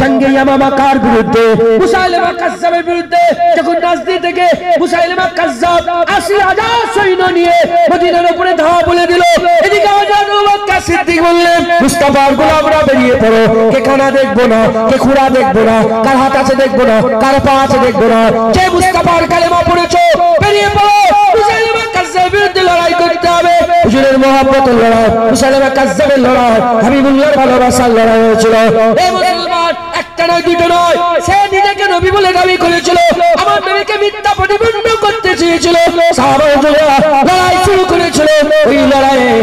জঙ্গে ইয়ামামা কার বিরুদ্ধে? মুসাইলিমা কাজ্জাবের বিরুদ্ধে। যখন নাজদি থেকে মুসাইলিমা কাজ্জাব ৮০,০০০ সৈন্য নিয়ে মদিনার উপরে ধাওয়া বলে দিল, এদিকে হযরত আবু বকর সিদ্দিক বললেন, মুস্তাফার গোলামরা বেরিয়ে পড়ো, কে কানা দেখবো না, কে খুরা দেখবো না, কার হাত আছে দেখবো না, কার পা আছে দেখবো না, যে মুস্তাফার কালেমা পড়েছো বেরিয়ে পড়ো, মুসাইলিমা কাজ্জাবের বিরুদ্ধে লড়াই করতে হবে। হুজুরের মহব্বতের লড়াই, মুসাইলিমা কাজ্জাবের লড়াই, হাবিবুল্লাহর ভালোবাসার লড়াই হয়েছিল। এই মুসলমান একটা নয় দুটো নয়, সে নিজেকে নবী বলে দাবি করেছিল, আমার নবীকে মিথ্যা প্রতিপন্ন করতে চেয়েছিল। সাহাবারা লড়াই শুরু করেছিল। ওই লড়াইয়ে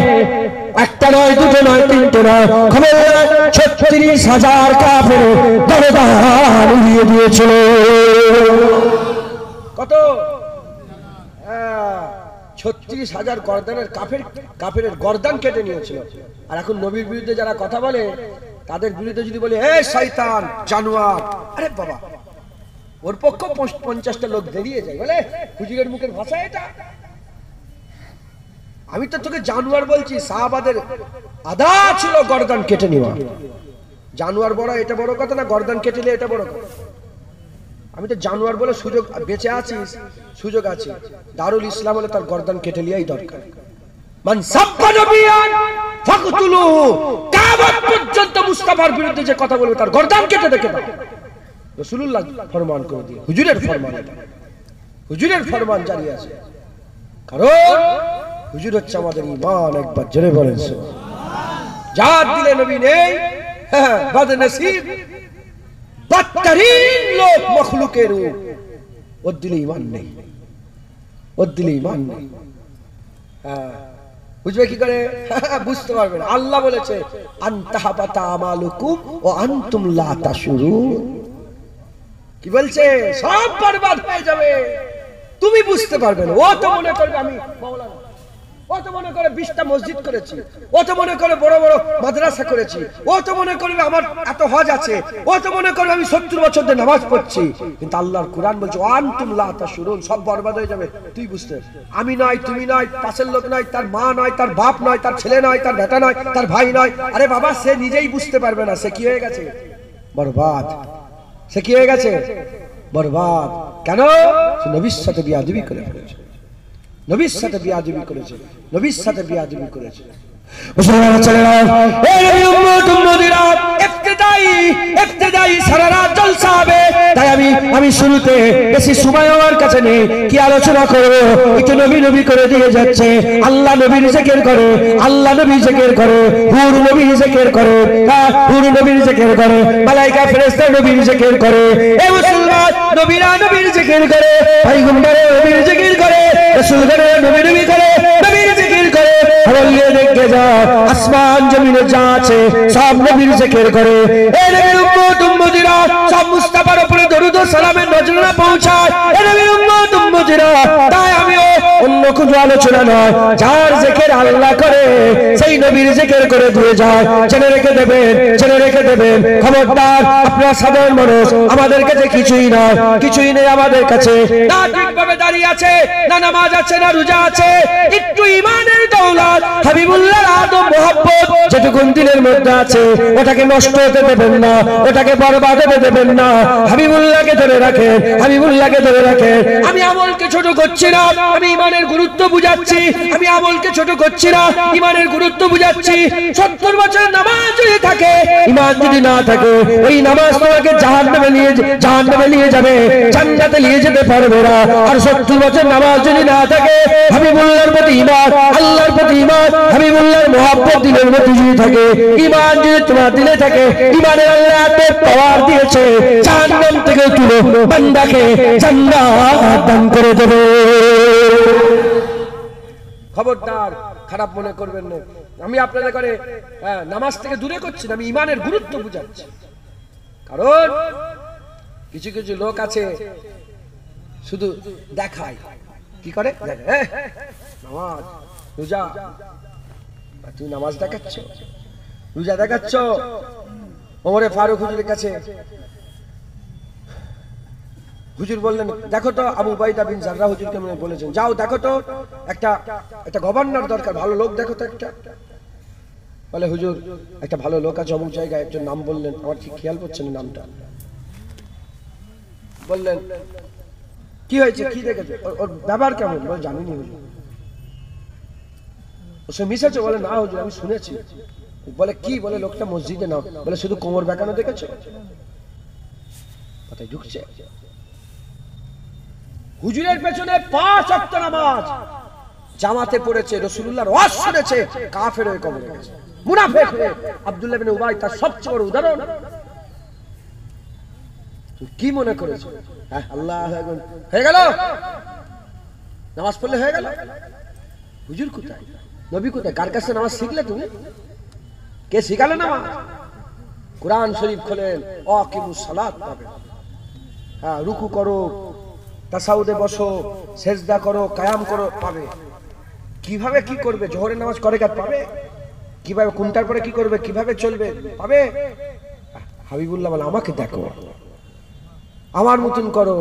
একটা নয় দুটো নয় তিনটে নয়, খবর ৩৬,০০০ কাফের গর্দান উড়িয়ে দিয়েছিল। কত? ৩৬,০০০ গর্দানের কাফের গর্দান কেটে নিয়েছিল। আর এখন নবীর বিরুদ্ধে যারা কথা বলে, তাদের বিরুদ্ধে যদি বলে হে শয়তান জানোয়ার, আরে বাবা, ওর পক্ষ ৫০টা লোক বেরিয়ে যায়, বলে হুজুরের মুখের ভাষা এটা। আমি তো তোকে জানোয়ার বলছি। সাহাবাদের আদা ছিল গর্দান কেটে নেওয়া। জানোয়ার বড়, এটা বড় কথা না, গর্দান কেটে নিলে এটা বড় কথা। আমি তো জানোয়ার বলে সুযোগ, বেঁচে আছিস, সুযোগ আছে। দারুল ইসলাম হলে তার গর্দান কেটে নেওয়াই দরকার। মান সাব্বা নবিয়ান ফাকতুলুহু, কিয়ামত পর্যন্ত মুস্তাফার বিরুদ্ধে যে কথা বলবে তার গর্দান কেটে দেখে দাও। রাসূলুল্লাহ ফরমান করে দিয়ে, হুজুরের ফরমান, এটা হুজুরের ফরমান জারি আছে। কারণ হুজুর হচ্ছে আমাদের ঈমান। একবার জোরে বলেন সুবহানাল্লাহ। যার দিলে নবী নেই, হ্যাঁ, বদনসিব বদতরিন লোক মখলুকের, ওর দিলে ঈমান নেই, ওর দিলে ঈমান নেই। হ্যাঁ, বুঝবে কি করে? বুঝতে পারবে না। আল্লাহ বলেছে আনতাহাবাতা আমালুকুম ওয়া আনতুম লা তাশউরুন। কি বলছে? সব বরবাদ হয়ে যাবে, তুমি বুঝতে পারবে না। ও তো মনে করবে আমি মাওলানা, ও তো মনে করে ২০টা মসজিদ করেছি, ও তো মনে করে বড় বড় মাদ্রাসা করেছি, ও তো মনে করবে আমার এত হজ আছে, ও তো মনে করবে আমি ৭০ বছর ধরে নামাজ পড়ছি। কিন্তু আল্লাহর কুরআন বলছে আনতুম লা তাশউরুন, সব বরবাদ হয়ে যাবে, তুই বুঝতে। আমি নয়, তুমি নয়, পাশের লোক নয়, তার মা নয়, তার বাপ নয়, তার ছেলে নয়, তার বেটা নয়, তার ভাই নয়। আরে বাবা, সে নিজেই বুঝতে পারবে না, সে কি হয়ে গেছে? বরবাদ। সে কি হয়ে গেছে? বরবাদ। কেন? সে নবীর সাথে বিয়াদবি করে ফেলেছে, নবীর সাথে বিয়াদবি করেছে, নবীর সাথে বিয়াদবি করেছে। মুসলমান চলে না, এই নবী উম্মত উম্মতিরা ইফতিদাই সারা রাত জলসা হবে। তাই আমি শুরুতে বেশি সময় আমার কাছে নেই, কি আলোচনা করব, একটু নবী নবী করে দিয়ে যাচ্ছে। আল্লাহ নবীর জিকির করে, আল্লাহ নবী জিকির করে, হুর নবী জিকির করে, হুর নবীর জিকির করে, মালায়েকা ফেরেশতা নবীর জিকির করে। এই মুসলমান নবীরা নবীর জিকির করে, পয়গম্বরে নবীর জিকির করে, রাসূলগণ নবী নবী করে, নবীর জিকির করে। বলিয়ে দেখে যা, আসমান জমিনে যা আছে সব নবীর জিকির করে। এই নবীর উম্মত উম্মতিরা সব মুস্তাফার উপরে দরুদ ও সালামের নজরানা পৌঁছায়। এই নবীর উম্মত উম্মতিরা, তাই আমিও অন্য কোনো আলোচনা নয়, যার জিকির আল্লাহ করে সেই নবীর জিকির করে দিয়ে যায়। জেনে রেখে দেবেন, জেনে রেখে দেবেন, খবরদার আপনারা সাধারণ মানুষ, আমাদের কাছে কিছুই নয়, কিছুই নেই আমাদের কাছে। না ঠিকভাবে দাঁড়িয়ে আছে, না নামাজ আছে, না রোজা আছে, একটু ঈমানের দৌলত, হাবিবুল্লাহর আদব মোহাব্বত যেটুকু দিলের মধ্যে আছে, ওটাকে নষ্ট হতে দেবেন না, ওটাকে বরবাদ হতে দেবেন না। হাবিবুল্লাহকে ধরে রাখেন, হাবিবুল্লাহকে ধরে রাখেন। আমি আমলকে ছোট করছি না, আমি ঈমানের গুরুত্ব বুঝাচ্ছি। আমি আমলকে ছোট করছি না, ঈমানের গুরুত্ব বুঝাচ্ছি। ৭০ বছর নামাজ যদি থাকে, ঈমান যদি না থাকে, ওই নামাজ তোমাকে জাহান্নামে নিয়ে যাবে, জান্নাতে নিয়ে যেতে পারবে না। আর ৭০ বছর নামাজ যদি না থাকে, হাবিবুল্লাহর প্রতি ঈমান, আল্লাহর প্রতি ঈমান, হাবিবুল্লাহর মুহাব্বত দিলের মধ্যে যদি থাকে, ঈমান যদি তোমার দিলে থাকে, ঈমানের আল্লাহ এত পাওয়ার দিয়েছে, জাহান্নাম থেকে তুলে বান্দাকে জান্নাত দান করে দেবে। খবরদার খারাপ মনে করবেন না, আমি আপনাদের করে নামাজ থেকে দূরে করছি না, আমি ঈমানের গুরুত্ব বুঝাচ্ছি। কারণ কিছু কিছু লোক আছে শুধু দেখায়, কি করে নামাজ রোজা, তুই নামাজ দেখাচ্ছ, রোজা দেখাচ্ছ। ওমরে ফারুক হুজুরের কাছে হুজুর বললেন, দেখো তো আবু উবাইদা বিন জাররাহ হুজুরকে বলেছেন, যাও দেখো তো একটা গভর্নর দরকার, ভালো লোক দেখো তো একটা। বলে হুজুর একটা ভালো লোক আছে অমুক জায়গায়, একজন নাম বললেন, আমার ঠিক খেয়াল করছে না নামটা। বললেন কি হয়েছে, কি দেখেছে, ওর ব্যবহার কেমন? বলে জানিনি হুজুর। ও সে মিশেছে? বলে না হুজুর আমি শুনেছি। বলে কি? বলে লোকটা মসজিদে নাও। বলে শুধু কোমর বেঁকানো দেখেছো? কথায় ঢুকছে। হুজুরের পেছনে 5 ওয়াক্ত নামাজ জামাতে পড়েছে, রাসূলুল্লাহর ওয়াজ শুনেছে, কাফের হয়ে কবরে গেছে, মুনাফিক হয়ে। আব্দুল্লাহ ইবনে উবাই তার সবচেয়ে বড় উদাহরণ। তুই কি মনে করেছ আল্লাহ হয়ে গেল, নামাজ পড়লে হয়ে গেল? হুজুর কোথায়, নবী কোথায়, কার কাছে নামাজ শিখলে তুমি? কে শিখালো নামাজ? কোরআন শরীফ খোলেন, আকিমুস সালাত পাবেন। হ্যাঁ, রুকু করো, তাসাউদে বসো, সেজদা করো, কায়াম করো, পাবে। কিভাবে কি করবে, জোহরের নামাজ করে কাট পাবে, কিভাবে কোনটার পরে কি করবে, কিভাবে চলবে পাবে। হাবিবুল্লাহ বলে আমাকে দেখো, আমার মতন করো,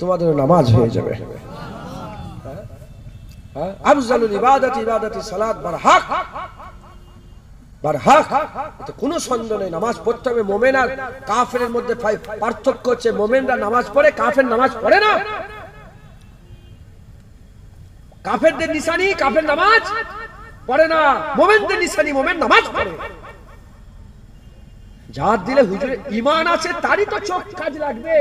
তোমাদের নামাজ হয়ে যাবে। আফজালুল ইবাদাতি ইবাদাতি সালাত বারহাক, বারহাক, এতে কোনো সন্দেহ নেই। নামাজ পড়তে হবে। মুমিন আর কাফেরের মধ্যে পার্থক্য হচ্ছে, মুমিনরা নামাজ পড়ে, কাফের নামাজ পড়ে না। কাফেরদের নিশানি কাফের নামাজ পড়ে না, মুমিনদের নিশানি মুমিন নামাজ পড়ে। যার দিলে হুজুরের ঈমান আছে তারই তো চোখ কাজ লাগবে,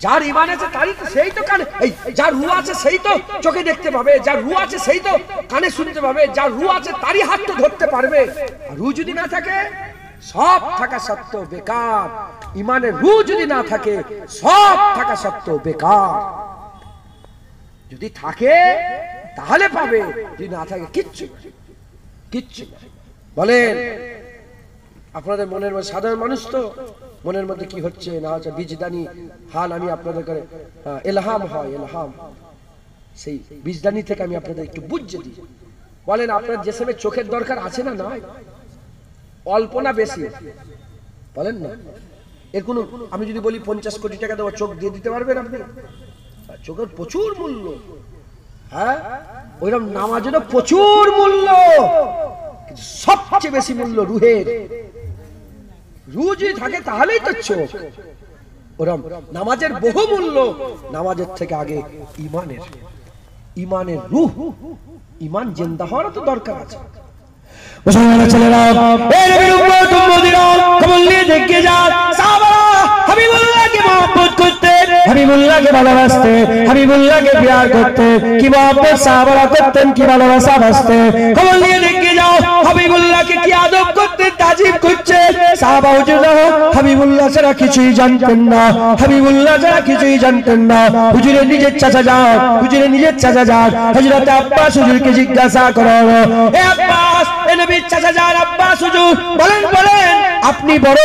যার ঈমান আছে তারই তো, সেই তো কানে, এই যার রূহ আছে সেই তো চোখে দেখতে পাবে, যার রূহ আছে সেই তো কানে শুনতে পাবে, যার রূহ আছে তারই হাত তো ধরতে পারবে। আর রূহ যদি না থাকে, সব থাকা সত্ত্বেও বেকার। ঈমানের রূহ যদি না থাকে, সব থাকা সত্ত্বেও বেকার। যদি থাকে তাহলে পাবে, যদি না থাকে কিচ্ছু কিচ্ছু। বলেন আপনাদের মনের মধ্যে, সাধারণ মানুষ তো মনের মধ্যে কি হচ্ছে না হচ্ছে বীজদানি হাল আমি আপনাদের করে ইলহাম হয়, ইলহাম, সেই বীজদানি থেকে আমি আপনাদের একটু বুঝিয়ে দিই। বলেন আপনার যে সময় চোখের দরকার আছে না, নাই অল্প না বেশি? বলেন না। এর কোনো, আমি যদি বলি 50 কোটি টাকা দেবো, চোখ দিয়ে দিতে পারবেন আপনি? চোখের প্রচুর মূল্য। হ্যাঁ, ওইরকম নামাজেরও প্রচুর মূল্য, সবচেয়ে বেশি মূল্য রুহের। রুহ যদি থাকে তাহলেই তো চোখ। ওরকম নামাজের বহু মূল্য, নামাজের থেকে আগে ঈমানের, ঈমানের রুহ, ঈমান জিন্দা হওয়ার তো দরকার আছে। মুসলমান ছেলেরা, এই নবীর উম্মত উম্মতিরা, কবল নিয়ে দেখে যান, সাহাবারা হাবিবুল্লাহকে মহব্বত করতেন, হাবিবুল্লাহকে ভালোবাসতেন, হাবিবুল্লাহকে প্যার করতেন। কি মহব্বত সাহাবারা করতেন, কি ভালোবাসা বাসতেন। কবল নিয়ে দেখে যাও, হাবিবুল্লাহকে কি আদব করতেন, তাজিম করতেন। সাহাবা হুজুররা হাবিবুল্লাহ ছাড়া কিছুই জানতেন না, হাবিবুল্লাহ ছাড়া কিছুই জানতেন না। হুজুরের নিজের চাচা যান, হুজুরের নিজের চাচা যান, হযরত আব্বাস হুজুরকে জিজ্ঞাসা করা হলো, এ আব্বাস, এ নবীর চাচা যান আব্বাস হুজুর, বলেন বলেন আপনি বড়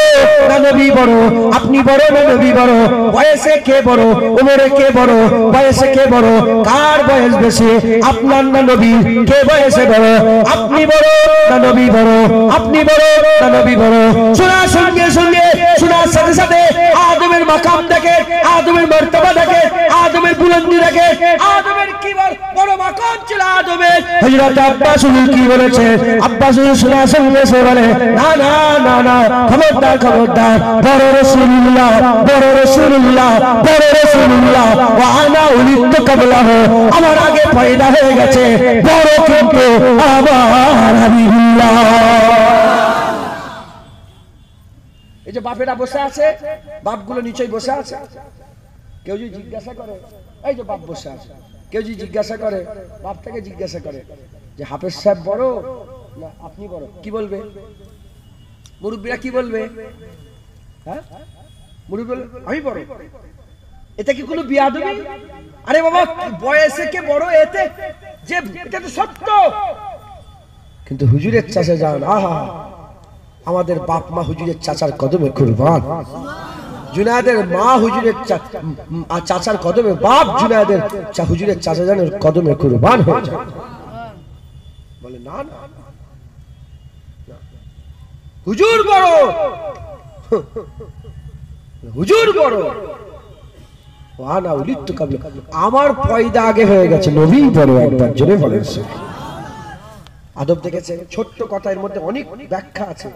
না নবী বড়? আপনি বড় না নবী বড়? বয়সে কে বড়, উমরে কে বড়, বয়সে কে বড়, কার বয়স বেশি, আপনার না নবী? কে বয়সে বড়? আপনি বড় না নবী বড়? আপনি বড় না নবী বড়? শোনার সঙ্গে সঙ্গে, শোনার সাথে সাথে আদমের মাকাম দেখে, আদমের মর্তবা দেখে, আদমের বুলন্দি দেখে, আদমের কি বড় মাকাম ছিল আদমের। হযরত আব্বাস হুজুর কি বলেছে? আব্বাস হুজুর শোনার সঙ্গে সে বলে, না না না না, খবরদার খবরদার, বড় রাসূলুল্লাহ, বড় রাসূলুল্লাহ, বড় রাসূলুল্লাহ, ওয়া আনা উলিদতু ক্বাবলাহু, আমার আগে পয়দা হয়ে গেছে বড়, কিন্তু আবার হাবিবুল্লাহ। এই যে বাপেরা বসে আছে, বাপগুলো নিচেই বসে আছে, কেউ যদি জিজ্ঞাসা করে, এই যে বাপ বসে আছে, কেউ যদি জিজ্ঞাসা করে, বাপ থেকে জিজ্ঞাসা করে যে হাফেজ সাহেব বড় না আপনি বড়, কি বলবে? মুরব্বীরা কি বলবে? হ্যাঁ, মুরব্বী বলবে আমি বড়। এটা কি কোনো বিয়াদবি? আরে বাবা, বয়সে কে বড়, এতে যে এটা তো সত্য। কিন্তু হুজুরের চাচা যান, আহা, আমাদের বাপ মা হুজুরের চাচার কদমে কুরবান। জুনায়েদের মা হুজুরের চাচার কদমে, বাপ জুনায়েদের হুজুরের চাচা জানের কদমে কুরবান হয়ে যায়। বলে না না, হুজুর বড়, হুজুর বড়, ওয়ানা উলিদতু ক্বাবলা, আমার পয়দা আগে হয়ে গেছে, নবী বড়। একবার জোরে বলেন। আদব দেখেছেন? ছোট্ট কথা, এর মধ্যে অনেক ব্যাখ্যা আছে।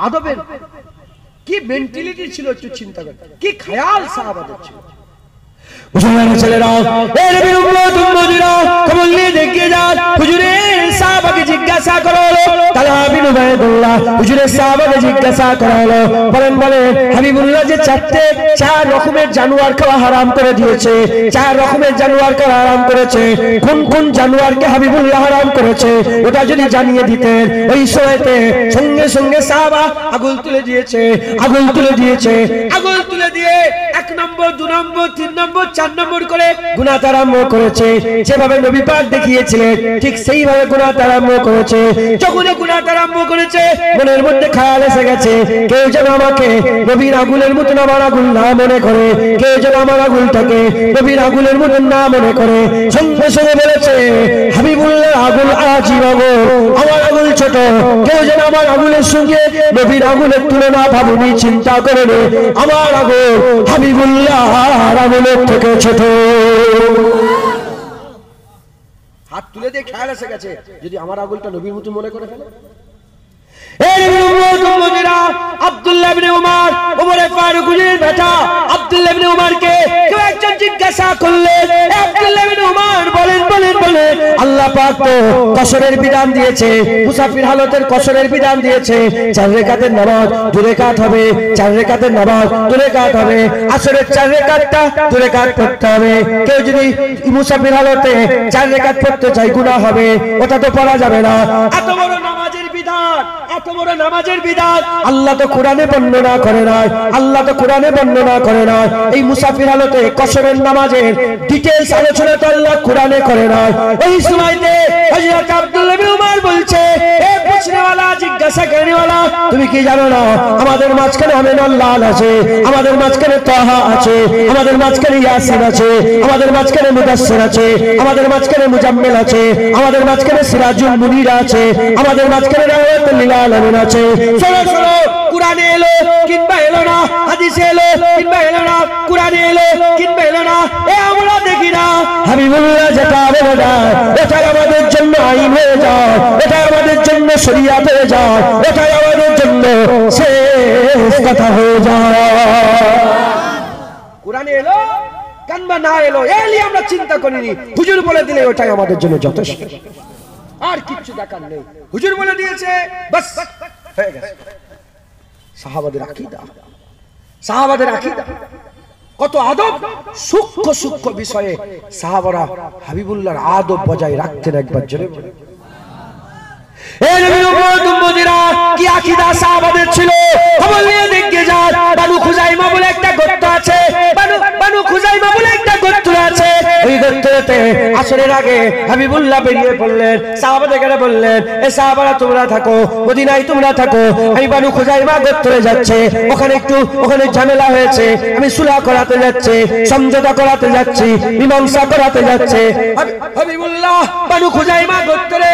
আদবের কি মেন্টালিটি ছিল একটু চিন্তা করেন, কি খেয়াল সাহাবাদের ছিল। মুসলমান ছেলেরা, এর বিরুদ্ধ উম্মতিরা কবল নিয়ে দেখিয়ে যান। হুজুরের সাহাবাকে জিজ্ঞাসা করা হলো, তাহলে বিন উবাইদুল্লাহ হুজুরের সাহাবাকে জিজ্ঞাসা করা হলো, বলেন হাবিবুল্লাহ যে চার রকমের জানোয়ার খাওয়া হারাম করে দিয়েছে, 4 রকমের জানোয়ার খাওয়া হারাম করেছে, কোন কোন জানোয়ারকে হাবিবুল্লাহ হারাম করেছে ওটা যদি জানিয়ে দিতেন। ওই সময়তে সঙ্গে সঙ্গে সাহাবা আগুল তুলে দিয়েছে, আগুল তুলে দিয়েছে, আগুল তুলে দিয়ে 1 নম্বর 2 নম্বর 3 নম্বর 4 নম্বর করে গুনাহ আরম্ভ করেছে। যেভাবে নবী পাক দেখিয়েছিলেন ঠিক সেইভাবে গুনাহ আরম্ভ করেছে। যখন গুনাহ আরম্ভ করেছে মনের মধ্যে খেয়াল এসে গেছে, কেউ যেন আমাকে নবীর আগুনের মতো আমার আগুন না মনে করে, কেউ যেন আমার আগুনটাকে নবীর আগুনের মতো না মনে করে। সঙ্গে সঙ্গে বলেছে হাবিবুল্লাহ আগুন আজীব আগুন, আমার আগুন ছোট, কেউ যেন আমার আগুনের সঙ্গে নবীর আগুনের তুলনা ভাবুনি চিন্তা করে নে, আমার আগুন হাবিবুল্লাহ আগুনের থেকে ছোট। হাত তুলে দিয়ে খেয়াল এসে গেছে যদি আমার আগুনটা নবীর মতো মনে করে ফেলে। আব্দুল্লাহ ইবনে উমর, ওমর ফারুকের বেটা আব্দুল্লাহ ইবনে উমরকে কেউ একজন জিজ্ঞাসা করলেন, আব্দুল্লাহ ইবনে উমর বলেন আল্লাহ পাক তো কসরের বিধান দিয়েছে, মুসাফির হালতের কসরের বিধান দিয়েছে। 4 রাকাতের নামাজ 2 রাকাত হবে, 4 রাকাতের নামাজ 2 রাকাত হবে, আসরের 4 রাকাতটা 2 রাকাত পড়তে হবে। কেউ যদি মুসাফির হালতে 4 রাকাত পড়তে চায় গুনাহ হবে, ওটা তো পড়া যাবে না। এত বড় নামাজের বিধান, এত বড় নামাজের বিধান আল্লাহ তো কোরআনে বর্ণনা করে না, আল্লাহ তো কোরআনে বর্ণনা করে না। এই মুসাফির হালতে কসরের নামাজের ডিটেইলস আলোচনা তো আল্লাহ কোরআনে করে না। ওই সময়তে হযরত আব্দুল্লাহ ইবনে উমর বলছে, এ পুছনেওয়ালা, জিজ্ঞাসা করেনেওয়ালা, তুমি কি জানো না আমাদের মাঝখানে আমিনুল্লাহ আছে, আমাদের মাঝখানে তাহা আছে, আমাদের মাঝখানে ইয়াসিন আছে, আমাদের মাঝখানে মুদাসসির আছে, আমাদের মাঝখানে মুজাম্মিল আছে, আমাদের মাঝখানে সিরাজুল মুনির আছে, আমাদের মাঝখানে রাহমাতুল লিল আলামিন আছে। শোনো শোনো, কুরআনে এলো কিংবা এলো না, হাদিসে এলো কিংবা এলো না, কুরআনে এলো কিংবা এলো না, এ আমরা দেখি না। হাবিবুল্লাহ যেটা বলে যায় এটা আমাদের জন্য আইন হয়ে যায়, এটা আমাদের জন্য শরীয়ত হয়ে যায়, এটা আমাদের জন্য শেষ কথা হয়ে যায়। কুরআনে এলো কিংবা না এলো এলি আমরা চিন্তা করিনি, হুজুর বলে দিলে ওটাই আমাদের জন্য যথেষ্ট, আর কিছু দেখার নেই। হুজুর বলে দিয়েছে বাস হয়ে গেছে। সাহাবাদের আকীদা, সাহাবাদের আকীদা কত আদব, সূক্ষ্ম সূক্ষ্ম বিষয়ে সাহাবারা হাবিবুল্লাহর আদব বজায় রাখতেন। একবার জোরে বলেন এই নবীর উম্মত উম্মতিরা কি আকীদা সাহাবাদের ছিল। খবর নিয়ে দেখে যান, বানু খুজাইমা বলে একটা গোত্র আছে, বানু খুজাইমা বলে একটা গোত্র আছে। ওই গোত্রতে আসরের আগে হাবিবুল্লাহ বেরিয়ে পড়লেন, সাহাবাদেরকে বললেন, এ সাহাবারা তোমরা থাকো, মদিনায় তোমরা থাকো, আমি বানু খুজাইমা গোত্রে যাচ্ছে, ওখানে ঝামেলা হয়েছে, আমি সুলহ করাতে যাচ্ছি, সমঝোতা করাতে যাচ্ছি, মীমাংসা করাতে যাচ্ছে। হাবিবুল্লাহ বানু খুজাইমা গোত্রে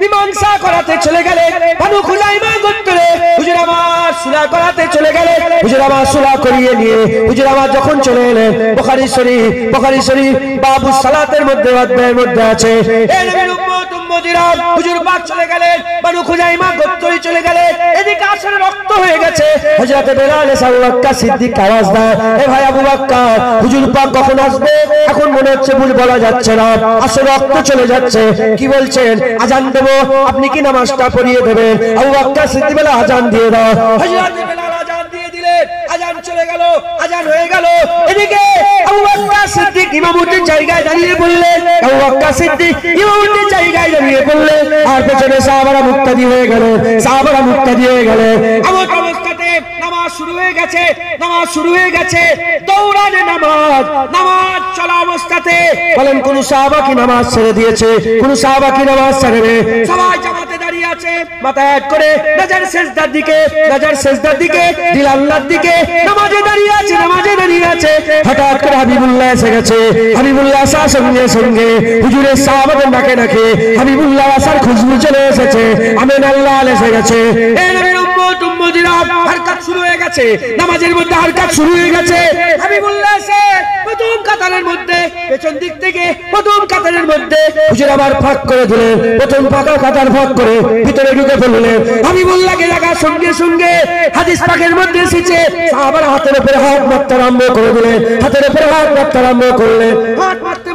মীমাংসা করাতে চলে গেলে, বানু খুজাইমা গোত্রে হুজুর আমার সুলহ করাতে চলে গেলে, হুজুর আমার সুলহ করিয়ে নিয়ে হুজুর আমার যখন চলে এলেন, বুখারী শরীফ বাবু সালাতের মধ্যে অধ্যায়ের মধ্যে আছে, এই নবীর উম্মত উম্মতিরা হুজুর পাক চলে গেলেন, বানু খুজাইমা গোত্রই চলে গেলেন, এদিকে আসরে রক্ত হয়ে গেছে। হযরত বেলাল আবু বকর সিদ্দিক আওয়াজ দেয়, এ ভাই আবু বকর, হুজুর পাক কখন আসবে এখন মনে হচ্ছে বলা যাচ্ছে না, আসরে রক্ত চলে যাচ্ছে, কি বলছেন আজান দেব, আপনি কি নামাজটা পড়িয়ে দেবেন? আবু বকর সিদ্দিক বলে আজান দিয়ে দাও। হযরত বেলাল আজান দিয়ে দিলেন, আজান চলে গেল, আজান হয়ে গেল। এদিকে আবু বকর সিদ্দিক ইমামতির জায়গায় দাঁড়িয়ে পড়লেন, আবু বকর সিদ্দিক ইমামতির জায়গায় দাঁড়িয়ে পড়লেন, আর পেছনে সাহাবারা মুক্তাদি হয়ে গেলেন, সাহাবারা মুক্তাদি হয়ে গেলেন। এমন অবস্থাতে নামাজ শুরু হয়ে গেছে, নামাজ শুরু হয়ে গেছে, দৌড়ানে নামাজ, নামাজ চলা অবস্থাতে বলেন কোন সাহাবা কি নামাজ ছেড়ে দিয়েছে? কোন সাহাবা কি নামাজ ছাড়বে? সবাই জামাতে দাঁড়িয়ে আছে, মাথা এক করে নজর সিজদার দিকে, নজর সিজদার দিকে, দিল আল্লাহর দিকে, নামাজে দাঁড়িয়ে আছে, নামাজে দাঁড়িয়ে আছে। হঠাৎ করে হাবিবুল্লাহ এসে গেছে, হাবিবুল্লাহ আসার সঙ্গে সঙ্গে হুজুরের সাহাবাদের নাকে নাকে হাবিবুল্লাহ আসার খুশবু চলে এসেছে, আমিন আল্লাহ এসে গেছে। এই নবীর উম্মত মুয়াজ্জিনরা হারকাত শুরু হয়ে গেছে, নামাজের মধ্যে হারকাত শুরু হয়ে গেছে। হাবিবুল্লাহ এসে প্রথম কাতারের মধ্যে পেছন দিক থেকে প্রথম কাতারের মধ্যে হুজুর আবার ফাঁক করে দিলেন, প্রথম পাকা কাতার ফাঁক করে ভিতরে ঢুকে পড়লেন। হাবিবুল্লাহকে দেখার সঙ্গে সঙ্গে হাদিস পাকের মধ্যে এসেছে সাহাবারা হাতের উপরে হাত মারতে আরম্ভ করে দিলেন, হাতের উপরে হাত মারতে আরম্ভ করলেন। হাত মারতে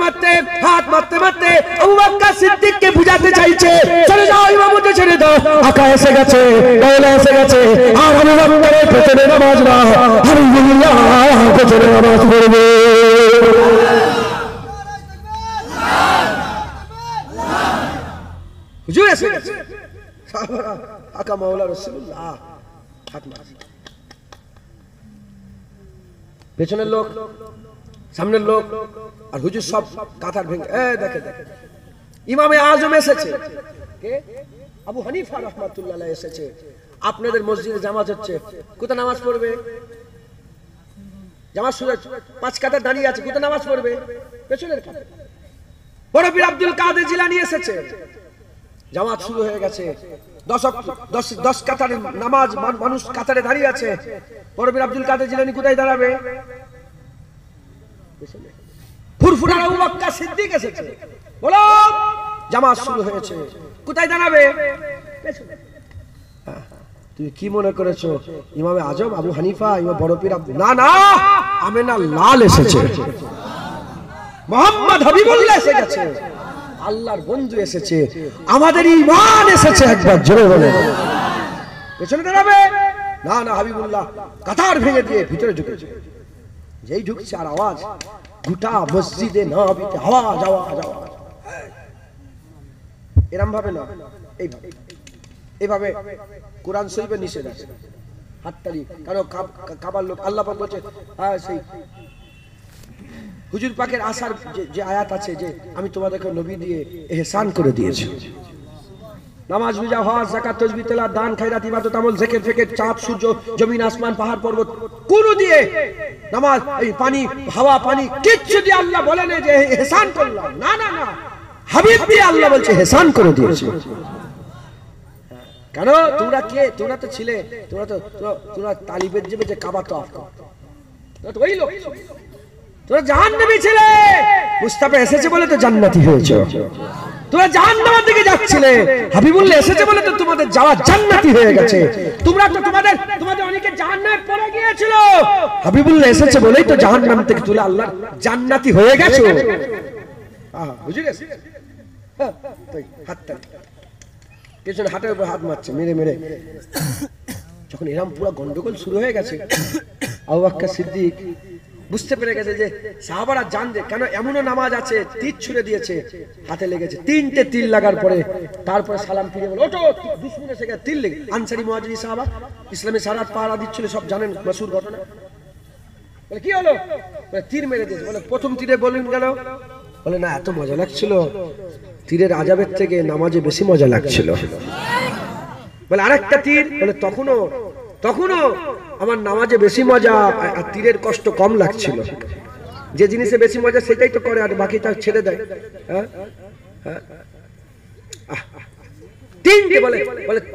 মারতে আবু বকর সিদ্দিককে বুঝাতে চাইছে, চলে যাও ইমামতি ছেড়ে দাও, আকা এসে গেছে, দৌলা এসে গেছে, আর আবু বকরের পেছনে নামাজ না, হাবিবুল্লাহ পেছনে নামাজ পড়বে। হুজুর এসে গেছে, সাহাবারা আকা মাওলা রাসূলুল্লাহ হাত মারছে। পেছনের লোক, সামনের লোক, আর হুজুর সব কাতার ভেঙে দেখে ইমামে আজম এসেছে, কে? আবু হানিফা রাহমাতুল্লাহ আলাইহি এসেছে। আপনাদের মসজিদে জামাত হচ্ছে, কোথায় নামাজ পড়বে? জামাত শুরু, 5 কাতার দাঁড়িয়ে আছে, কোথায় নামাজ পড়বে? পেছনের কাতার। বড় পীর আব্দুল কাদের জিলানী এসেছে, জামাত শুরু হয়ে গেছে, 10 কাতারের নামাজ, মানুষ কাতারে দাঁড়িয়ে আছে। বড় পীর আব্দুল কাদের জিলানী কোথায় দাঁড়াবে? ফুরফুরা আবু বকর সিদ্দিক এসেছে, বলো জামাত শুরু হয়েছে, কোথায় দাঁড়াবে? তুমি কি মনে করেছো ইমামে আজম আবু হানিফা, ইমাম বড় পীর না না, আমেনা লাল এসেছে, মোহাম্মদ হাবিবুল্লাহ এসে গেছে, আল্লাহর বন্ধু এসেছে, আমাদের ঈমান এসেছে। একবার জোরে বলে পেছনে দাঁড়াবে না না, হাবিবুল্লাহ কাতার ভেঙে দিয়ে ভিতরে ঢুকেছে। যেই ঢুকছে আর আওয়াজ, গোটা মসজিদে নববীতে আওয়াজ আওয়াজ আওয়াজ। এরম ভাবে না, এইভাবে কোরআন শরীফে নিষেধ আছে হাততালি, কারণ কাবার লোক আল্লাহ পাক বলছে, হ্যাঁ সেই হুজুর পাকের আসার যে আয়াত আছে যে আমি তোমাদেরকে নবী দিয়ে ইহসান করে দিয়েছি। নামাজ, রোজা, হজ, যাকাত, তাসবিহ, তেলাওয়াত, দান, খায়রাত, ইবাদত, আমল, জিকির, ফিকির, চাঁদ, সূর্য, জমিন, আসমান, পাহাড়, পর্বত, কোন দিয়ে নামাজ, এই পানি, হাওয়া, পানি কিচ্ছু দিয়ে আল্লাহ বলেন যে ইহসান করলাম, না না না, হাবিব দিয়ে আল্লাহ বলছে ইহসান করে দিয়েছি। কেন? তোমরা কে? তোমরা তো ছিলে, তোমরা তালিবের যে কাবা তওয়াফ করতে, তোমরা তো ওই লোক, তোমরা জাহান্নামী ছিলে, মুস্তাফা এসেছে বলে তো জান্নাতি হয়েছে। তোমরা জাহান্নামের দিকে যাচ্ছিলে, হাবিবুল্লাহ এসেছে বলে তো তোমাদের যাওয়া জান্নাতি হয়ে গেছে। তোমরা তো তোমাদের অনেকে জাহান্নামে পড়ে গিয়েছিল, হাবিবুল্লাহ এসেছে বলেই তো জাহান্নাম থেকে তুলে আল্লাহ জান্নাতি হয়ে গেছে। বুঝে গেছে? হাতটা পেছনে হাতের উপর হাত মারছে মেরে মেরে। যখন এরম পুরো গন্ডগোল শুরু হয়ে গেছে, আবু বকর সিদ্দিক বুঝতে পেরে গেছে যে সাহাবারা জানবে, কেন এমনও নামাজ আছে তীর ছুঁড়ে দিয়েছে, হাতে লেগেছে, 3টে তীর লাগার পরে তারপরে সালাম ফিরে বলে, ওটো দুশমন এসে গেছে, তীর লেগে। আনসারি মুহাজিরি সাহাবা ইসলামে সারাত পাহারা দিচ্ছিল, সব জানেন মাসুর ঘটনা। বলে কি হলো? বলে তীর মেরে দিয়েছে। বলে প্রথম তীরে বলেন গেল? বলে না, এত মজা লাগছিল, তীরের আযাবের থেকে নামাজে বেশি মজা লাগছিল। বলে আরেকটা তীর? বলে তখনও আমার নামাজে বেশি মজা আর তীরের কষ্ট কম লাগছিল। যে জিনিসে বেশি মজা সেটাই তো করে, আর বাকিটা ছেড়ে দেয়। তিনটে বলে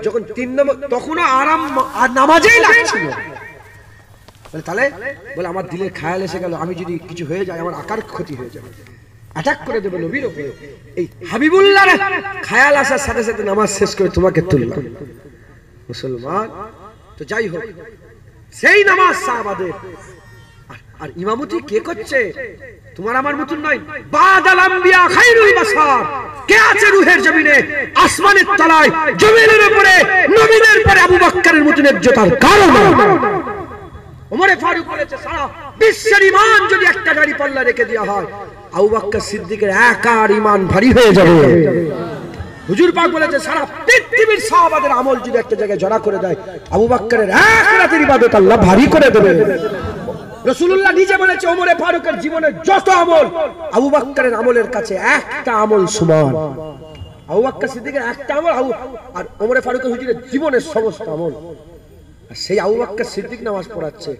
যখন 3 নম্বর, তখনও আরাম আর নামাজেই লাগছিল। বলে তাহলে বলে আমার দিলের খেয়াল এসে গেল, আমি যদি কিছু হয়ে যায় আমার আকার ক্ষতি হয়ে যাবে, অ্যাটাক করে দেবে নবীর উপরে। এই হাবিবুল্লাহর খেয়াল আসার সাথে সাথে নামাজ শেষ করে তোমাকে তুললাম। মুসলমান তো যাই হোক, সেই নামাজ সাহাবাদের। আর ইমামতি কে করছে? তোমার আমার মতন নয়, বাদাল আম্বিয়া খায়রুল বাশার। কে আছে রূহের জমিনে, আসমানের তলায়, জমিনের উপরে, নবীদের পরে আবু বকরের মতন একজোতার কারণ। ওমরে ফারুক বলেছে, সারা বিশ্বের ঈমান যদি একটা গাড়ি পাল্লা রেখে দেওয়া হয়, আবু বকর সিদ্দিকের একার ঈমান ভারী হয়ে যাবে। হুজুর পাক বলেছে, সারা পৃথিবীর সাহাবাদের আমল যদি একটা জায়গায় জড়া করে দেয়, আবু বকরের এক রাতের ইবাদত আল্লাহ ভারী করে দেবে। রাসূলুল্লাহ নিজে বলেছে, ওমরে ফারুকের জীবনের যত আমল আবু বকরের আমলের কাছে একটা আমল সমান। আবু বকর সিদ্দিকের একটা আমল আর ওমরে ফারুকের হুজুরের জীবনের সমস্ত আমল। আর সেই আবু বকর সিদ্দিক নামাজ পড়াচ্ছে,